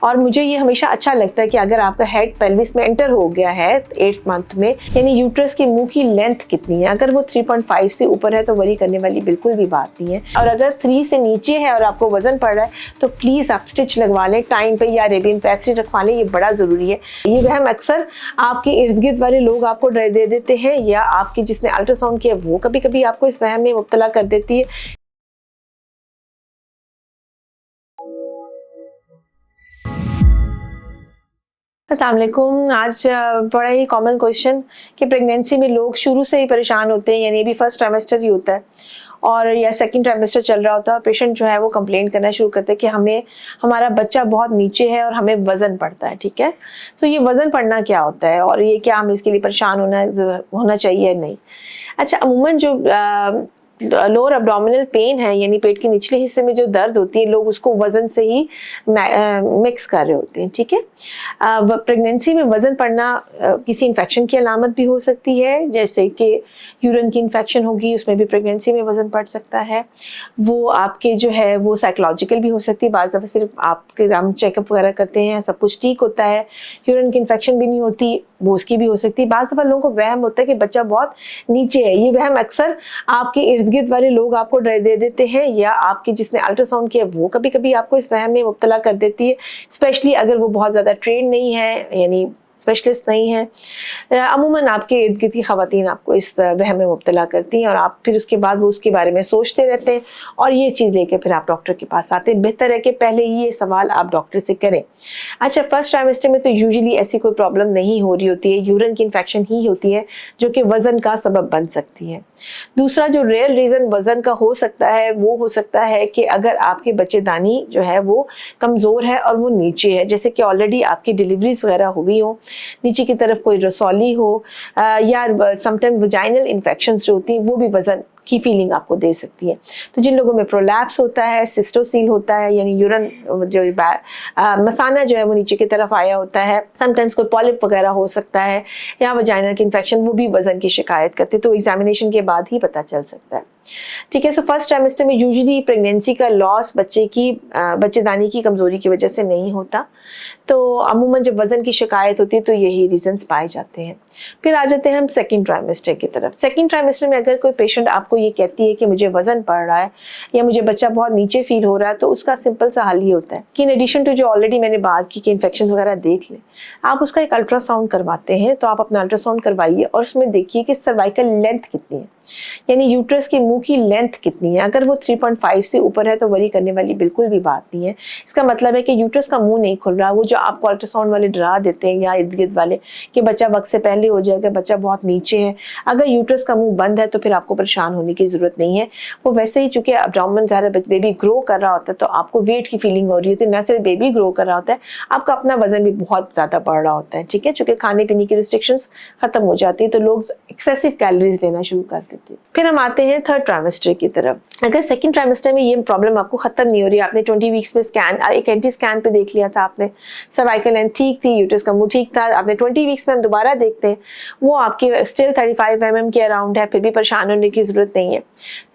और मुझे ये हमेशा अच्छा लगता है कि अगर आपका हेड पेल्विस में एंटर हो गया है 8th मंथ में, यानी यूट्रस के मुंह की लेंथ कितनी है, अगर वो 3.5 से ऊपर है तो वरी करने वाली बिल्कुल भी बात नहीं है। और अगर 3 से नीचे है और आपको वजन पड़ रहा है तो प्लीज आप स्टिच लगवा लें टाइम पे या अरेबियन पेस्ट्री रखवा लें, ये बड़ा जरूरी है। ये वहम अक्सर आपके इर्द गिर्द वाले लोग आपको डर दे देते हैं या आपकी जिसने अल्ट्रासाउंड किया वो कभी कभी आपको इस वहम में मुब्तला कर देती है। अस्सलाम वालेकुम। आज बड़ा ही कॉमन क्वेश्चन कि प्रेगनेंसी में लोग शुरू से ही परेशान होते हैं, यानी अभी फर्स्ट ट्राइमेस्टर ही होता है और या सेकंड ट्राइमेस्टर चल रहा होता है, पेशेंट जो है वो कंप्लेंट करना शुरू करते हैं कि हमें हमारा बच्चा बहुत नीचे है और हमें वज़न पड़ता है। ठीक है, सो ये वज़न पड़ना क्या होता है और ये क्या हम इसके लिए परेशान होना चाहिए? नहीं। अच्छा, अमूमन जो लोअर अब्डोमिनल पेन है, यानी पेट के निचले हिस्से में जो दर्द होती है, लोग उसको वजन से ही मिक्स कर रहे होते हैं। ठीक है, प्रेगनेंसी में वजन पड़ना किसी इन्फेक्शन की अलामत भी हो सकती है, जैसे कि यूरिन की इन्फेक्शन होगी, उसमें भी प्रेगनेंसी में वजन पड़ सकता है। वो आपके जो है वो साइकोलॉजिकल भी हो सकती है, बाज़ दफ़ा सिर्फ आपके हम चेकअप वगैरह करते हैं, सब कुछ ठीक होता है, यूरिन की इन्फेक्शन भी नहीं होती, वो उसकी भी हो सकती है। बाज़ दफ़ा लोगों को वहम होता है कि बच्चा बहुत नीचे है, ये वहम अक्सर आपके इर्द गिर्द वाले लोग आपको डर दे देते हैं या आपकी जिसने अल्ट्रासाउंड किया वो कभी कभी आपको इस वहम में मुब्तला कर देती है, स्पेशली अगर वो बहुत ज़्यादा ट्रेन नहीं है, यानी स्पेशलिस्ट नहीं है। अमूमन आपके इर्द गिर्द की ख़वातीन आपको इस वहम में मुब्तला करती हैं और आप फिर उसके बाद वो उसके बारे में सोचते रहते हैं और ये चीज़ लेकर फिर आप डॉक्टर के पास आते हैं। बेहतर है कि पहले ही ये सवाल आप डॉक्टर से करें। अच्छा, फर्स्ट ट्राइमेस्टर में तो यूजुअली ऐसी कोई प्रॉब्लम नहीं हो रही होती है, यूरिन की इन्फेक्शन ही होती है जो कि वज़न का सबब बन सकती है। दूसरा जो रियल रीज़न वज़न का हो सकता है वो हो सकता है कि अगर आपकी बच्चेदानी जो है वो कमज़ोर है और वो नीचे है, जैसे कि ऑलरेडी आपकी डिलीवरीज वगैरह हुई हो, नीचे की तरफ कोई रसौली हो या समटाइम वजाइनल इन्फेक्शंस जो होती हैं वो भी वज़न की फीलिंग आपको दे सकती है। तो जिन लोगों में प्रोलैप्स होता है, सिस्टोसील होता है, यानी यूरिन जो मसाना जो है वो नीचे की तरफ आया होता है, समटाइम्स कोई पॉलिप वगैरह हो सकता है या वजाइनल की इन्फेक्शन, वो भी वज़न की शिकायत करते हैं, तो एग्जामिनेशन के बाद ही पता चल सकता है। ठीक है, सो फर्स्ट ट्राइमेस्टर में यूजुअली प्रेगनेंसी का लॉस बच्चेदानी की कमज़ोरी की वजह से नहीं होता, तो अमूमन जब वज़न की शिकायत होती है तो यही रीजंस पाए जाते हैं। फिर आ जाते हैं हम सेकंड ट्राइमेस्टर की तरफ। सेकंड ट्राइमेस्टर में अगर कोई पेशेंट आपको ये कहती है कि मुझे वज़न पड़ रहा है या मुझे बच्चा बहुत नीचे फील हो रहा है, तो उसका सिंपल सा हल ये होता है कि इन एडिशन टू जो ऑलरेडी मैंने बात की कि इन्फेक्शन वगैरह देख लें, आप उसका एक अल्ट्रासाउंड करवाते हैं, तो आप अपना अल्ट्रासाउंड करवाइए और उसमें देखिए कि सर्वाइकल लेंथ कितनी है, यानी यूट्रस के मुंह की लेंथ कितनी है। अगर वो 3.5 से ऊपर है तो वरी करने वाली बिल्कुल भी बात नहीं है। इसका मतलब है कि यूट्रस का मुंह नहीं खुल रहा, वो जो आपको अल्ट्रासाउंड वाले डरा देते हैं या इर्द गिर्द वाले कि बच्चा वक्त से पहले हो जाएगा, बच्चा बहुत नीचे है, अगर यूट्रस का मुंह बंद है तो फिर आपको परेशान होने की जरूरत नहीं है। वो वैसे ही चूंकि एब्डोमेन का बेबी ग्रो कर रहा होता है तो आपको वेट की फीलिंग हो रही होती है, न सिर्फ बेबी ग्रो कर रहा होता है, आपका अपना वजन भी बहुत ज्यादा बढ़ रहा होता है। ठीक है, चूंकि खाने पीने की रिस्ट्रिक्शंस खत्म हो जाती है तो लोग एक्सेसिव कैलोरीज लेना शुरू कर देते हैं। फिर हम आते हैं थर्ड ट्राइमेस्टर की तरफ। अगर सेकंड ट्राइमेस्टर में ये प्रॉब्लम आपको खत्म नहीं हो रही, आपने 20 वीक्स में एक एंटी स्कैन पे देख लिया था, आपने सर्वाइकल लेंथ ठीक थी, यूट्रस का मुंह ठीक था, आपने 20 वीक्स में हम दोबारा देखते हैं वो आपकी स्टिल 35 mm के अराउंड है, फिर भी परेशान होने की जरूरत नहीं है।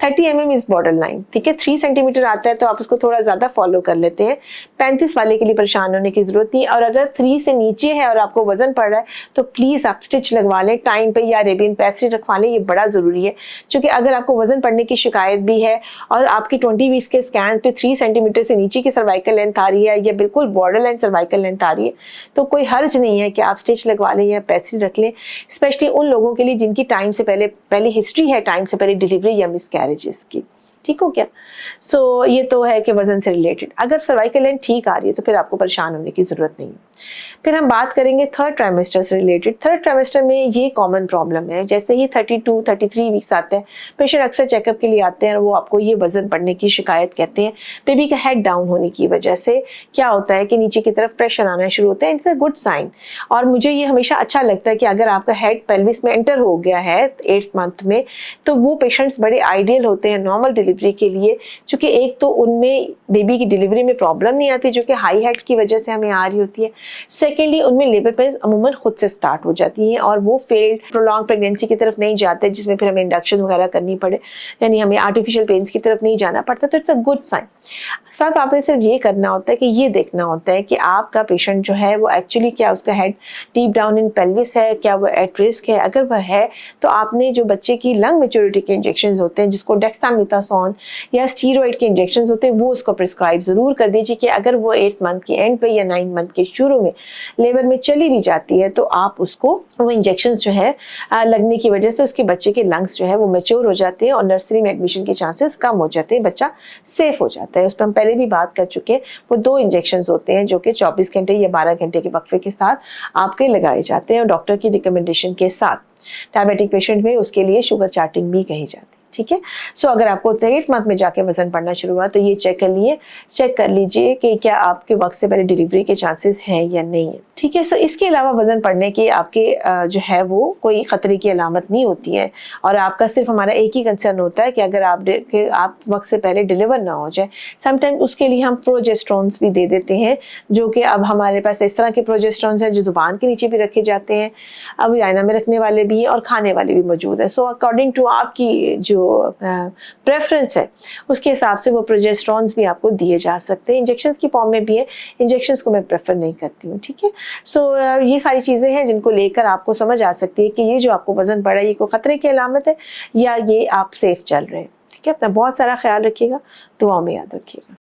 30 mm इज बॉर्डर लाइन। ठीक है, 3 सेंटीमीटर आता है तो आप उसको थोड़ा ज्यादा फॉलो कर लेते हैं, 35 वाले के लिए परेशान होने की जरूरत नहीं। और अगर 3 से नीचे है और आपको वजन पड़ रहा है तो प्लीज आप स्टिच लगवा लें टाइम पे या अरेबियन पेस्ट्री रखवा लें, ये बड़ा जरूरी है। क्योंकि अगर आपको वजन पड़ने की शिकायत भी है और आपकी 20 वीक्स के स्कैन पे 3 सेंटीमीटर से नीचे की सर्वाइकल लेंथ आ रही है या बिल्कुल बॉर्डर लाइन सर्वाइकल लेंथ आ रही है तो कोई हर्ज नहीं है कि आप स्टिच लगवा लें या पेस्ट्री रख लें, स्पेशली उन लोगों के लिए जिनकी टाइम से पहले हिस्ट्री है, टाइम से पहले डिलीवरी या मिसकैरेजेस की। ठीक हो क्या? सो ये तो है कि वजन से रिलेटेड। अगर सर्वाइकल लेंथ ठीक आ रही है तो फिर आपको परेशान होने की जरूरत नहीं है। फिर हम बात करेंगे थर्ड ट्राइमेस्टर से रिलेटेड। थर्ड ट्राइमेस्टर में ये कॉमन प्रॉब्लम है, जैसे ही 32-33 वीक्स आते हैं पेशेंट अक्सर चेकअप के लिए आते हैं और वो आपको ये वजन बढ़ने की शिकायत कहते हैं। बेबी का हेड डाउन होने की वजह से क्या होता है कि नीचे की तरफ प्रेशर आना शुरू होता है, इट्स अ गुड साइन। और मुझे ये हमेशा अच्छा लगता है कि अगर आपका हेड पेल्विस में एंटर हो गया है 8th मंथ में तो वो पेशेंट्स बड़े आइडियल होते हैं, नॉर्मल डिलीवरी के लिए, चूँकि एक तो उनमें बेबी की डिलीवरी में प्रॉब्लम नहीं आती जो कि हाई हाइट की वजह से हमें आ रही होती है। सेकेंडली उनमें लेबर पेन्स अमूमन खुद से स्टार्ट हो जाती हैं और वो फेल्ड प्रोलॉन्ग प्रेगनेंसी की तरफ नहीं जाते जिसमें फिर हमें इंडक्शन वगैरह करनी पड़े, यानी हमें आर्टिफिशियल पेन्स की तरफ नहीं जाना पड़ता। तो इट्स अ गुड साइन। साथ आपने सिर्फ ये करना होता है कि ये देखना होता है कि आपका पेशेंट जो है वो एक्चुअली क्या उसका head deep down in pelvis है, क्या वो एट रिस्क है। अगर वह है तो आपने जो बच्चे की लंग मेच्योरिटी के इंजेक्शन होते हैं जिसको डेक्सामेथासोन या स्टीरॉइड के इंजेक्शन होते हैं वो उसको प्रिस्क्राइब ज़रूर कर दीजिए कि अगर वो 8th मंथ के एंड पे या 9th मंथ के शुरू में लेबर में चली भी जाती है तो आप उसको वो इंजेक्शन जो है लगने की वजह से उसके बच्चे के लंग्स जो है वो मैच्योर हो जाते हैं और नर्सरी में एडमिशन के चांसेस कम हो जाते हैं, बच्चा सेफ हो जाता है। उस पर हम पहले भी बात कर चुके हैं। वो 2 इंजेक्शन होते हैं जो कि 24 घंटे या 12 घंटे के वक्फे के साथ आपके लगाए जाते हैं और डॉक्टर की रिकमेंडेशन के साथ। डायबिटिक पेशेंट में उसके लिए शुगर चार्टिंग भी कही जाती है। ठीक है। सो अगर आपको 8th मंथ में जाके वजन बढ़ना शुरू हुआ तो ये चेक कर लीजिए कि क्या आपके वक्त से पहले डिलीवरी के चांसेस हैं या नहीं है। ठीक है। सो इसके अलावा वजन बढ़ने की आपके जो है वो कोई खतरे की अलामत नहीं होती है और आपका सिर्फ हमारा एक ही कंसर्न होता है कि अगर आप वक्त से पहले डिलीवर ना हो जाए। समटाइम उसके लिए हम प्रोजेस्ट्रॉन्स भी दे देते हैं जो कि अब हमारे पास इस तरह के प्रोजेस्ट्रॉन्स हैं जो जुबान के नीचे भी रखे जाते हैं, अब वाजाइना में रखने वाले भी हैं और खाने वाले भी मौजूद हैं। सो अकॉर्डिंग टू आपकी जो प्रेफरेंस है उसके हिसाब से वो प्रोजेस्ट्रॉन्स भी आपको दिए जा सकते हैं। इंजेक्शंस की फॉर्म में भी है, इंजेक्शंस को मैं प्रेफर नहीं करती हूँ। ठीक है। सो ये सारी चीज़ें हैं जिनको लेकर आपको समझ आ सकती है कि ये जो आपको वजन बढ़ा है ये कोई खतरे की अलामत है या ये आप सेफ चल रहे हैं। ठीक है। अपना बहुत सारा ख्याल रखिएगा, दुआओं में याद रखिएगा।